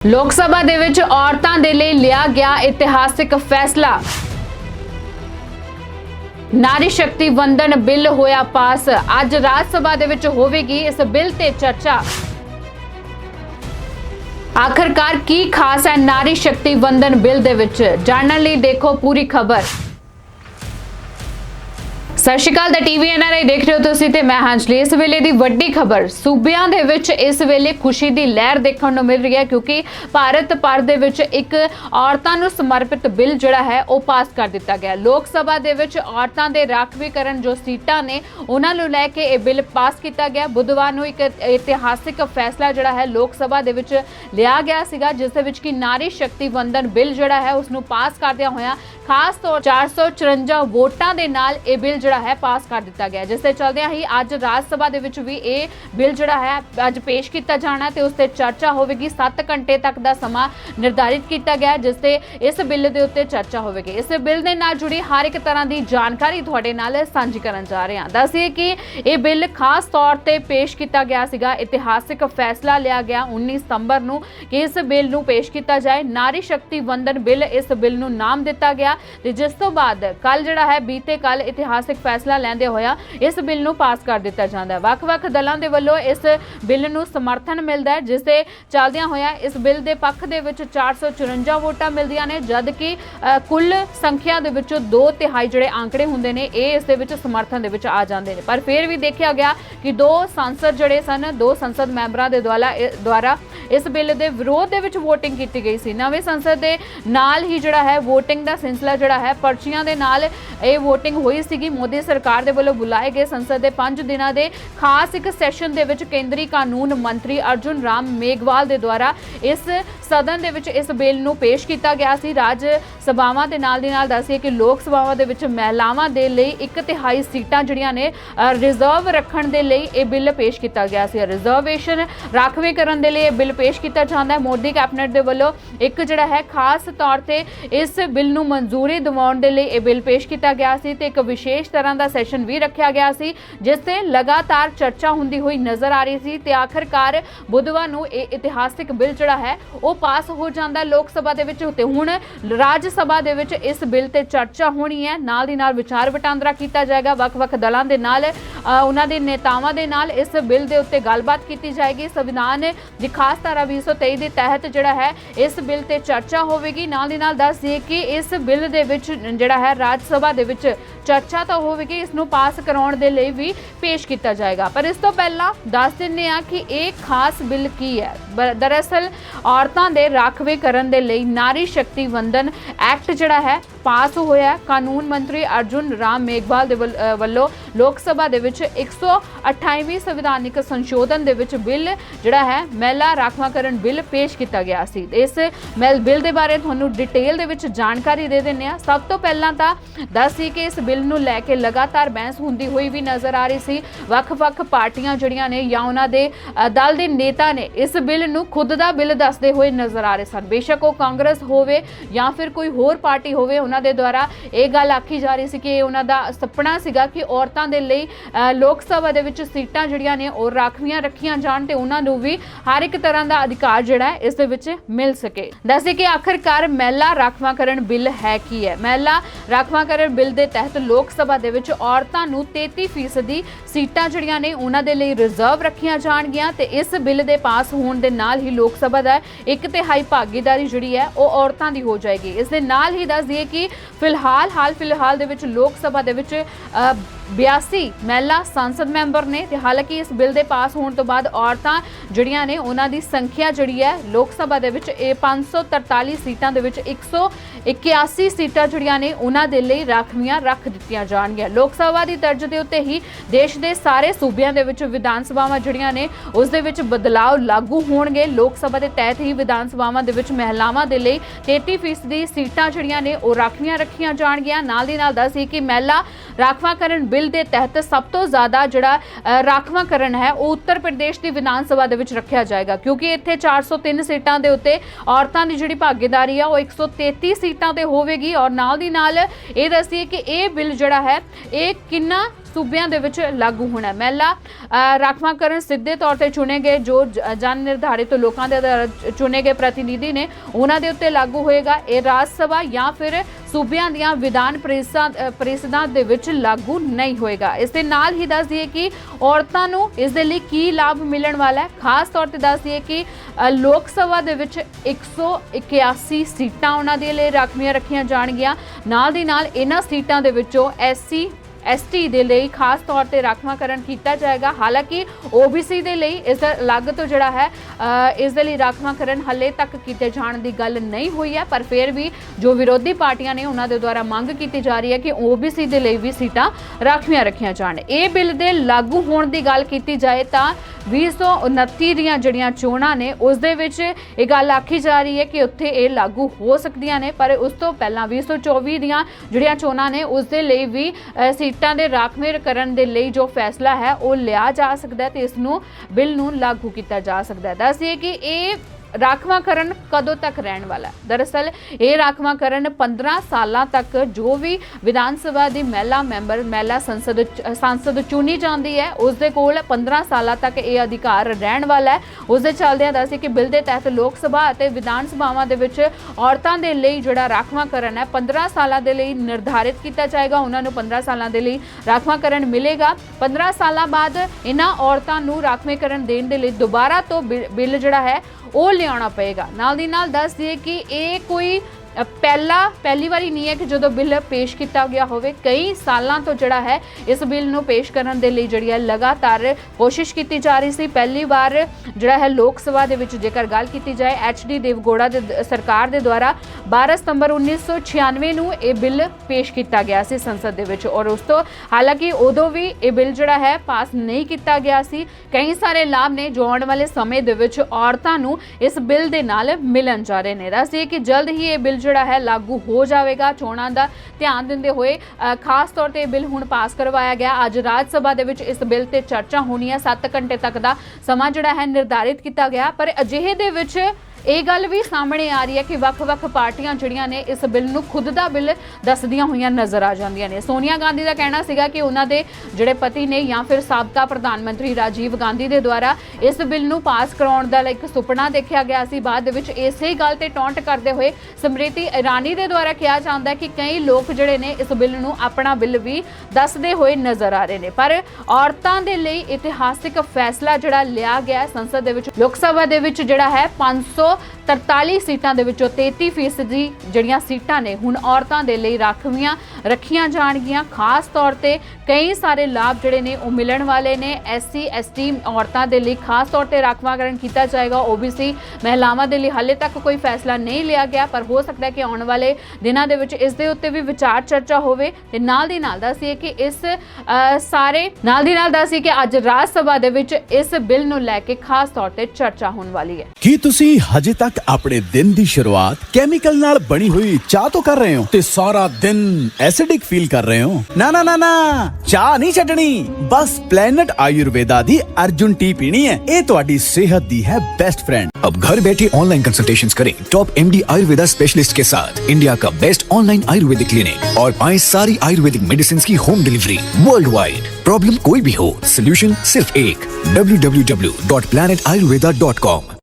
लोक सभा दे विच औरतां दे लई लिया गया इतिहासिक फैसला। नारी शक्ति वंदन बिल होया पास। अज राज सभा दे विच होवेगी इस बिल ते चर्चा। आखिरकार की खास है नारी शक्ति वंदन बिल दे विच, जानने लई देखो पूरी खबर। सत श्री अकाल दा टीवी एनआरआई देख रहे हो तुसीं ते मैं हांजली। इस वेले दी वड्डी खबर सूबियां दे विच इस वेले खुशी दी लहर देखण नूं मिल रही है, क्योंकि भारत भर दे विच एक औरतां नूं समर्पित बिल जिहड़ा है वो पास कर दिता गया। लोक सभा दे विच औरतां दे राखवीकरण जो सीटां ने उन्हां नूं लै के यह बिल पास किया गया। बुधवार नूं एक इतिहासिक फैसला जिहड़ा है लोक सभा दे विच लिया गया सीगा, जिस दे विच कि नारी शक्ति वंदन बिल जिहड़ा है उसनूं पास करदिआं होइआं खास तौर 454 वोटां दे नाल यह बिल जिहड़ा है पास कर दिता गया, जिस दे चलदिआं ही अज राज सभा दे विच भी यह बिल जिहड़ा है अज पेश किया जाना ते उस ते चर्चा होवेगी। 7 घंटे तक दा समा निर्धारित किया गया जिस ते इस बिल दे उत्ते चर्चा होवेगी। इस बिल दे नाल जुड़ी हर एक तरह की जानकारी तुहाडे नाल सांझी करन जा रहे हां। दस्सिए कि यह बिल खास तौर ते पेश किया गया सीगा। इतिहासिक फैसला लिया गया 19 सितंबर नूं कि इस बिल नूं पेश किया जाए। नारी शक्ति वंदन बिल इस बिल नूं नाम दिता गया ते जिस तो बाद कल जिहड़ा है बीते कल इतिहासिक फैसला लैंदे होया इस बिल नूं पास कर दिता जांदा है। वख-वख दलां दे वल्लों इस बिल नूं समर्थन मिलदा है, जिस दे चलदिआं होया इस बिल दे पक्ष दे विच 454 वोटां मिलदियां ने, जबकि कुल संख्या दे विचों 2/3 जिहड़े आंकड़े हुंदे ने ये इस दे विच समर्थन दे विच आ जांदे ने। पर फिर भी देखिया गया कि 2 सांसद जिहड़े सन 2 संसद मैंबरां दे द्वारा इस बिल दे विरोध दे विच वोटिंग कीती गई सी। नवें संसद दे नाल ही जिहड़ा है वोटिंग दा सिलसिला जिहड़ा है पर्चियां दे नाल ये वोटिंग होई सीगी। मोदी सरकार दे वल्लों बुलाए गए संसद दे 5 दिनां दे खास एक सैशन दे विच केंद्रीय कानून मंत्री अर्जुन राम मेघवाल दे द्वारा इस सदन दे विच इस बिल नूं पेश किया गया सी। राज सभावां दे नाल दी नाल दस्सिए कि लोक सभावां दे विच महिलावां दे लई 1/3 सीटां जिहड़ियां ने रिजर्व रखण दे लई ये बिल पेश किया गया सी। रिजर्वेशन राखवीकरण दे लई ये बिल पेश किया जांदा है। मोदी कैबिनेट दे वल्लों एक जिहड़ा है खास तौर ते इस बिल नूं मंजूरी दिवाउण दे लई ये बिल पेश किया गया सी ते एक विशेष तरह का सैशन भी रखा गया सी, जिस ते लगातार चर्चा हुंदी हुई नज़र आ रही सी ते आखिरकार बुधवार नूं ये इतिहासिक बिल जिहड़ा है वो पास हो जांदा लोक सभा दे विच। ते हुण राज सभा दे विच इस बिल ते चर्चा होनी है, नाल दी नाल विचार वटांदरा किया जाएगा। वख-वख दलां दे नाल उन्हां दे नेतावां दे नाल इस बिल दे उत्ते गलबात की जाएगी। संविधान दी खास धारा 223 दे तहत जिहड़ा है इस बिल ते चर्चा होवेगी। नाल दी नाल दस दिए कि इस बिल दे विच जिहड़ा है राज सभा दे विच चर्चा तो होवेगी, इसनूं पास कराउण दे लई भी पेश किया जाएगा। पर इस तो पहला दस दिंदे आ कि एक खास बिल की है। दरअसल औरतां दे राखवीकरण दे लई नारी शक्ति वंदन एक्ट जिहड़ा है पास होया। कानून मंत्री अर्जुन राम मेघवाल दे वल्लों लोक सभा दे विच 128वीं संविधानिक संशोधन दे विच बिल जिहड़ा है महिला राखवाकरण बिल पेश किया गया सी। इस बिल दे बारे तुहानूं डिटेल दे विच जानकारी दे दिंदे आ। सब तो पहलां तां दस्सी कि इस बिल नूं लैके लगातार बहस हुंदी हुई भी नज़र आ रही सी। वख-वख पार्टियां जिहड़ियां ने या उन्हां दे दल दे नेता ने इस बिल नूं खुद दा बिल दसदे होए नज़र आ रहे सन। बेशक वो कांग्रेस होवे या फिर कोई होर पार्टी होवे, उन्हां दे द्वारा ये गल आखी जा रही सी कि उन्हां दा सपना सीगा कि औरतां दे लई लोक सभा दे विच सीटां जिहड़ियां ने और राखवियां रखियां जाण ते उन्हां नूं भी हर एक तरह का अधिकार जिहड़ा है इस दे विच मिल सके। दस्सिए कि आखिरकार महिला राखवाकरण बिल है की है। महिला राखवाकरण बिल दे तहत लोक सभा दे विच औरतां नूं 33% सीटां जिहड़ियां ने उन्हां दे लई रिजर्व रखियां जाणगीਆਂ ते इस बिल दे पास होण दे नाल ही लोक सभा दा 1/3 भागीदारी जिहड़ी है वो औरतां दी हो जाएगी। इस दे नाल ही दस दिए कि हाल फिलहाल दे विच लोक सभा दे विच 82 महिला सांसद मैंबर ने ते हालांकि इस बिल दे पास होने तो बाद औरतां जिहड़ियां ने उन्हां दी संख्या जिहड़ी है लोक सभा दे विच 543 सीटां दे विच 181 सीटां जिहड़ियां ने उन्हां दे लई राखवियां रख दित्तियां जाणगीਆਂ। लोक सभा दी तर्ज दे उत्ते ही देश दे सारे सूबिਆਂ दे विच विधान सभावां जिहड़ियां ने उस दे विच बदलाव लागू होणगे। लोक सभा दे तहत ही विधान सभावां दे विच महिलावां दे लई 33% सीटां जिहड़ियां ने ਉਹ राखवियां रखियां जाणगीਆਂ। नाल दी नाल दस्सी कि महिला राखवाकरण बिल दे तहत सब तो ज़्यादा जिहड़ा राखवाकरण है वो उत्तर प्रदेश की विधान सभा दे विच रखिया जाएगा, क्योंकि इत्थे 403 सीटां दे उत्ते औरतां दी जिहड़ी भागीदारी है वो 133 सीटां ते होवेगी। और नाल दी नाल ये दस्सिए कि ये बिल जिहड़ा है ये किन्ना ਸੂਬਿਆਂ ਦੇ ਵਿੱਚ ਲਾਗੂ ਹੋਣਾ। ਮਹਿਲਾ ਰਾਖਵਾਂਕਰਨ ਸਿੱਧੇ ਤੌਰ ਤੇ ਚੁਣੇ ਗਏ ਜੋ ਜਨ ਨਿਰਧਾਰਿਤ ਲੋਕਾਂ ਦੇ ਚੁਣੇ ਗਏ ਪ੍ਰਤੀਨਿਧੀ ਨੇ ਉਹਨਾਂ ਦੇ ਉੱਤੇ ਲਾਗੂ ਹੋਏਗਾ। ਇਹ ਰਾਜ ਸਭਾ ਜਾਂ ਫਿਰ ਸੂਬਿਆਂ ਦੀਆਂ ਵਿਧਾਨ ਪ੍ਰੀਸ਼ਦਾਂ ਦੇ ਵਿੱਚ ਲਾਗੂ ਨਹੀਂ ਹੋਏਗਾ। ਇਸ ਦੇ ਨਾਲ ਹੀ ਦੱਸ ਦਈਏ ਕਿ ਔਰਤਾਂ ਨੂੰ ਇਸ ਦੇ ਲਈ ਕੀ ਲਾਭ ਮਿਲਣ ਵਾਲਾ ਹੈ। ਖਾਸ ਤੌਰ ਤੇ ਦੱਸ ਦਈਏ ਕਿ ਲੋਕ ਸਭਾ ਦੇ ਵਿੱਚ 181 ਸੀਟਾਂ ਉਹਨਾਂ ਦੇ ਲਈ ਰਾਖਵੀਆਂ ਰੱਖੀਆਂ ਜਾਣਗੀਆਂ। ਨਾਲ ਦੀ ਨਾਲ ਇਹਨਾਂ ਸੀਟਾਂ ਦੇ ਵਿੱਚੋਂ SC ST ਦੇ ਲਈ ਖਾਸ ਤੌਰ ਤੇ ਰਾਖਵਾਂਕਰਨ ਕੀਤਾ ਜਾਏਗਾ। ਹਾਲਾਂਕਿ OBC ਦੇ ਲਈ ਇਸ ਦਾ ਅਲੱਗ ਤੋਂ ਜਿਹੜਾ ਹੈ ਇਸ ਦੇ ਲਈ ਰਾਖਵਾਂਕਰਨ ਹੱਲੇ ਤੱਕ ਕੀਤੇ ਜਾਣ ਦੀ ਗੱਲ ਨਹੀਂ ਹੋਈ ਹੈ, ਪਰ ਫਿਰ ਵੀ ਜੋ ਵਿਰੋਧੀ ਪਾਰਟੀਆਂ ਨੇ ਉਹਨਾਂ ਦੇ ਦੁਆਰਾ ਮੰਗ ਕੀਤੀ ਜਾ ਰਹੀ ਹੈ ਕਿ OBC ਦੇ ਲਈ ਵੀ ਸੀਟਾਂ ਰਾਖਵੀਆਂ ਰੱਖੀਆਂ ਜਾਣ। ਇਹ ਬਿੱਲ ਦੇ ਲਾਗੂ ਹੋਣ ਦੀ ਗੱਲ ਕੀਤੀ ਜਾਏ ਤਾਂ 2029 ਦੀਆਂ ਜਿਹੜੀਆਂ ਚੋਣਾਂ ਨੇ ਉਸ ਦੇ ਵਿੱਚ ਇਹ ਗੱਲ ਆਖੀ ਜਾ ਰਹੀ ਹੈ ਕਿ ਉੱਥੇ ਇਹ ਲਾਗੂ ਹੋ ਸਕਦੀਆਂ ਨੇ, ਪਰ ਉਸ ਤੋਂ ਪਹਿਲਾਂ 2024 ਦੀਆਂ ਜਿਹੜੀਆਂ ਚੋਣਾਂ ਨੇ ਉਸ ਦੇ ਲਈ ਵੀ ਸੀਟਾਂ ਦੇ ਰਾਖਵੇਂਕਰਨ ਦੇ ਲਈ ਜੋ ਫੈਸਲਾ ਹੈ ਉਹ ਲਿਆ ਜਾ ਸਕਦਾ ਹੈ ਤੇ ਇਸ ਨੂੰ ਬਿੱਲ ਨੂੰ ਲਾਗੂ ਕੀਤਾ ਜਾ ਸਕਦਾ ਹੈ। ਦੱਸਿਏ ਕਿ ਇਹ ਰਾਖਵਾਂਕਰਨ ਕਦੋਂ ਤੱਕ ਰਹਿਣ ਵਾਲਾ ਹੈ। ਦਰਅਸਲ ਇਹ ਰਾਖਵਾਂਕਰਨ 15 ਸਾਲਾਂ ਤੱਕ ਜੋ ਵੀ ਵਿਧਾਨ ਸਭਾ ਦੀ ਮਹਿਲਾ ਸੰਸਦ ਚੁਣੀ ਜਾਂਦੀ ਹੈ ਉਸ ਦੇ ਕੋਲ 15 ਸਾਲਾਂ ਤੱਕ ਇਹ ਅਧਿਕਾਰ ਰਹਿਣ ਵਾਲਾ ਹੈ। ਉਸ ਦੇ ਚੱਲਦਿਆਂ ਦੱਸੇ ਕਿ ਬਿੱਲ ਦੇ ਤਹਿਤ ਲੋਕ ਸਭਾ ਅਤੇ ਵਿਧਾਨ ਸਭਾਵਾਂ ਦੇ ਵਿੱਚ ਔਰਤਾਂ ਦੇ ਲਈ ਜਿਹੜਾ ਰਾਖਵਾਂਕਰਨ ਹੈ 15 ਸਾਲਾਂ ਦੇ ਲਈ ਨਿਰਧਾਰਿਤ ਕੀਤਾ ਜਾਏਗਾ। ਉਹਨਾਂ ਨੂੰ 15 ਸਾਲਾਂ ਦੇ ਲਈ ਰਾਖਵਾਂਕਰਨ ਮਿਲੇਗਾ। 15 ਸਾਲਾਂ ਬਾਅਦ ਇਹਨਾਂ ਔਰਤਾਂ ਨੂੰ ਰਾਖਵੇਂਕਰਨ ਦੇਣ ਦੇ ਲਈ ਦੁਬਾਰਾ ਤੋਂ ਬਿੱਲ ਜਿਹੜਾ ਹੈ ਉਹ ਲਿਆਉਣਾ ਪਏਗਾ। ਨਾਲ ਦੀ ਨਾਲ ਦੱਸ ਦਈਏ ਕਿ ਇਹ ਕੋਈ ਪਹਿਲੀ ਵਾਰੀ ਨਹੀਂ ਹੈ ਕਿ ਜਦੋਂ ਬਿੱਲ ਪੇਸ਼ ਕੀਤਾ ਗਿਆ ਹੋਵੇ। ਕਈ ਸਾਲਾਂ ਤੋਂ ਜਿਹੜਾ ਹੈ ਇਸ ਬਿੱਲ ਨੂੰ ਪੇਸ਼ ਕਰਨ ਦੇ ਲਈ ਜਿਹੜੀ ਹੈ ਲਗਾਤਾਰ ਕੋਸ਼ਿਸ਼ ਕੀਤੀ ਜਾ ਰਹੀ ਸੀ। ਪਹਿਲੀ ਵਾਰ ਜਿਹੜਾ ਹੈ ਲੋਕ ਸਭਾ ਦੇ ਵਿੱਚ ਜੇਕਰ ਗੱਲ ਕੀਤੀ ਜਾਏ HD ਦੇਵਗੌੜਾ ਦੇ ਸਰਕਾਰ ਦੇ ਦੁਆਰਾ 12 ਸਤੰਬਰ 1996 ਨੂੰ ਇਹ ਬਿੱਲ ਪੇਸ਼ ਕੀਤਾ ਗਿਆ ਸੀ ਸੰਸਦ ਦੇ ਵਿੱਚ, ਔਰ ਉਸ ਤੋਂ ਹਾਲਾਂਕਿ ਉਦੋਂ ਵੀ ਇਹ ਬਿੱਲ ਜਿਹੜਾ ਹੈ ਪਾਸ ਨਹੀਂ ਕੀਤਾ ਗਿਆ ਸੀ। ਕਈ ਸਾਰੇ ਲਾਭ ਨੇ ਜੋ ਆਉਣ ਵਾਲੇ ਸਮੇਂ ਦੇ ਵਿੱਚ ਔਰਤਾਂ ਨੂੰ ਇਸ ਬਿੱਲ ਦੇ ਨਾਲ ਮਿਲਣ ਜਾ ਰਹੇ ਨੇ। ਦੱਸਿਏ ਕਿ ਜਲਦ ਹੀ ਇਹ ਬਿੱਲ ਜਿਹੜਾ ਹੈ ਲਾਗੂ ਹੋ ਜਾਵੇਗਾ। ਚੋਣਾਂ ਦਾ ਧਿਆਨ ਦਿੰਦੇ ਹੋਏ ਖਾਸ ਤੌਰ ਤੇ ਇਹ ਬਿੱਲ ਹੁਣ ਪਾਸ ਕਰਵਾਇਆ ਗਿਆ। ਅੱਜ ਰਾਜ ਸਭਾ ਦੇ ਵਿੱਚ ਇਸ ਬਿੱਲ ਤੇ ਚਰਚਾ ਹੋਣੀ ਹੈ। 7 ਘੰਟੇ ਤੱਕ ਦਾ ਸਮਾਂ ਜਿਹੜਾ ਹੈ ਨਿਰਧਾਰਿਤ ਕੀਤਾ ਗਿਆ, ਪਰ ਅਜਿਹੇ ਦੇ ਵਿੱਚ ਇਹ ਗੱਲ ਵੀ ਸਾਹਮਣੇ ਆ ਰਹੀ ਹੈ ਕਿ ਵੱਖ-ਵੱਖ ਪਾਰਟੀਆਂ ਜਿਹੜੀਆਂ ਨੇ ਇਸ ਬਿੱਲ ਨੂੰ ਖੁਦ ਦਾ ਬਿੱਲ ਦੱਸਦੀਆਂ ਹੋਈਆਂ ਨਜ਼ਰ ਆ ਜਾਂਦੀਆਂ ਨੇ। ਸੋਨੀਆ ਗਾਂਧੀ ਦਾ ਕਹਿਣਾ ਸੀਗਾ ਕਿ ਉਹਨਾਂ ਦੇ ਜਿਹੜੇ ਪਤੀ ਨੇ ਜਾਂ ਫਿਰ ਸਾਬਕਾ ਪ੍ਰਧਾਨ ਮੰਤਰੀ ਰਾਜੀਵ ਗਾਂਧੀ ਦੇ ਦੁਆਰਾ ਇਸ ਬਿੱਲ ਨੂੰ ਪਾਸ ਕਰਾਉਣ ਦਾ ਇੱਕ ਸੁਪਨਾ ਦੇਖਿਆ ਗਿਆ ਸੀ। ਬਾਅਦ ਦੇ ਵਿੱਚ ਇਸੇ ਗੱਲ ਤੇ ਟੌਂਟ ਕਰਦੇ ਹੋਏ ਸਮ੍ਰਿਤੀ ਇਰਾਨੀ ਦੇ ਦੁਆਰਾ ਕਿਹਾ ਜਾਂਦਾ ਹੈ ਕਿ ਕਈ ਲੋਕ ਜਿਹੜੇ ਨੇ ਇਸ ਬਿੱਲ ਨੂੰ ਆਪਣਾ ਬਿੱਲ ਵੀ ਦੱਸਦੇ ਹੋਏ ਨਜ਼ਰ ਆ ਰਹੇ ਨੇ। ਪਰ ਔਰਤਾਂ ਦੇ ਲਈ ਇਤਿਹਾਸਿਕ ਫੈਸਲਾ ਜਿਹੜਾ ਲਿਆ ਗਿਆ ਸੰਸਦ ਦੇ ਵਿੱਚ, ਲੋਕ ਸਭਾ ਦੇ ਵਿੱਚ ਜਿਹੜਾ ਹੈ 543 ਸੀਟਾਂ ਦੇ ਵਿੱਚੋਂ 33% ਜਿਹੜੀਆਂ ਸੀਟਾਂ ਨੇ ਹੁਣ ਔਰਤਾਂ ਦੇ ਲਈ ਰਾਖਵੀਆਂ ਰੱਖੀਆਂ ਜਾਣਗੀਆਂ। ਖਾਸ ਤੌਰ ਤੇ ਕਈ ਸਾਰੇ ਲਾਭ ਜਿਹੜੇ ਨੇ ਉਹ ਮਿਲਣ ਵਾਲੇ ਨੇ। SC ST ਔਰਤਾਂ ਦੇ ਲਈ ਖਾਸ ਤੌਰ ਤੇ ਰਾਖਵਾਂਕਰਨ ਕੀਤਾ ਜਾਏਗਾ। OBC ਮਹਿਲਾਵਾਂ ਦੇ ਲਈ ਹਾਲੇ ਤੱਕ ਕੋਈ ਫੈਸਲਾ ਨਹੀਂ ਲਿਆ ਗਿਆ, ਪਰ ਹੋ ਸਕਦਾ ਹੈ ਕਿ ਆਉਣ ਵਾਲੇ ਦਿਨਾਂ ਦੇ ਵਿੱਚ ਇਸ ਦੇ ਉੱਤੇ ਵੀ ਵਿਚਾਰ ਚਰਚਾ ਹੋਵੇ। ਤੇ ਨਾਲ ਦੀ ਨਾਲ ਦੱਸੀਏ ਕਿ ਕਿ ਅੱਜ ਰਾਜ ਸਭਾ ਦੇ ਵਿੱਚ ਇਸ ਬਿੱਲ ਨੂੰ ਲੈ ਕੇ ਖਾਸ ਤੌਰ ਤੇ ਚਰਚਾ ਹੋਣ ਵਾਲੀ ਹੈ। ਕੀ ਤੁਸੀਂ ਹਜੇ ਤੱਕ ਆਪਣੇ ਦਿਨ ਦੀ ਸ਼ੁਰੂਆਤ ਕੈਮੀਕਲ ਨਾਲ ਬਣੀ ਹੋਈ ਚਾਹ ਤੋਂ ਕਰ ਰਹੇ ਹੋ ਤੇ ਸਾਰਾ ਦਿਨ ਐਸਿਡਿਕ ਫੀਲ ਕਰ ਰਹੇ ਹੋ? ਨਾ ਨਾ ਨਾ ਨਾ, ਚਾਹ ਨਹੀਂ ਛੱਡਣੀ, ਬਸ ਪਲੈਨਟ आयुर्वेदा दी अर्जुन टी पीनी है। ये ਤੁਹਾਡੀ सेहत दी है बेस्ट फ्रेंड। अब घर बैठे ऑनलाइन कंसल्टेशंस करें टॉप MD आयुर्वेदा स्पेशलिस्ट के साथ, इंडिया का बेस्ट ऑनलाइन आयुर्वेदिक क्लिनिक, और पाएं सारी आयुर्वेदिक मेडिसिन की home delivery world wide. Problem कोई भी हो, सोल्यूशन सिर्फ एक, www.planetayurveda.com।